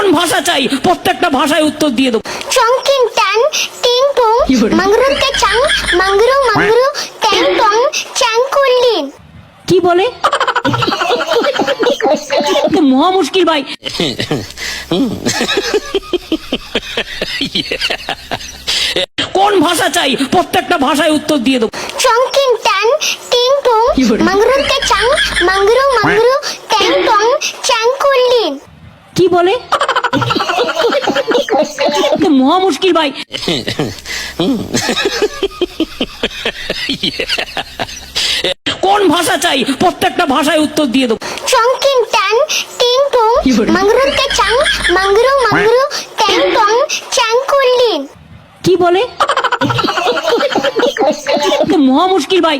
কোন ভাষা চাই প্রত্যেকটা ভাষায় উত্তর দিয়ে দেবো। চংকিং টান টিং টং মাংরুতে চাং মাংরু মাংরু ট্যাং টং চ্যাং কুল্লিন। কি বলে? তো মহা মুশকিল ভাই। কোন ভাষা চাই প্রত্যেকটা ভাষায় উত্তর দিয়ে দেবো। চংকিং টান টিং টং মাংরুতে চাং মাংরু মাংরু ট্যাং টং চ্যাং কুল্লিন। কি বলে? তো মহা মুশকিল ভাই। কোন ভাষা চাই প্রত্যেকটা ভাষায় উত্তর দিয়ে দেবো। চংকিং টান টিং টং মাংরুতে চাং মাংরু মাংরু ট্যাং টং চ্যাং কুল্লিন। কি বলে? তো মহা মুশকিল ভাই।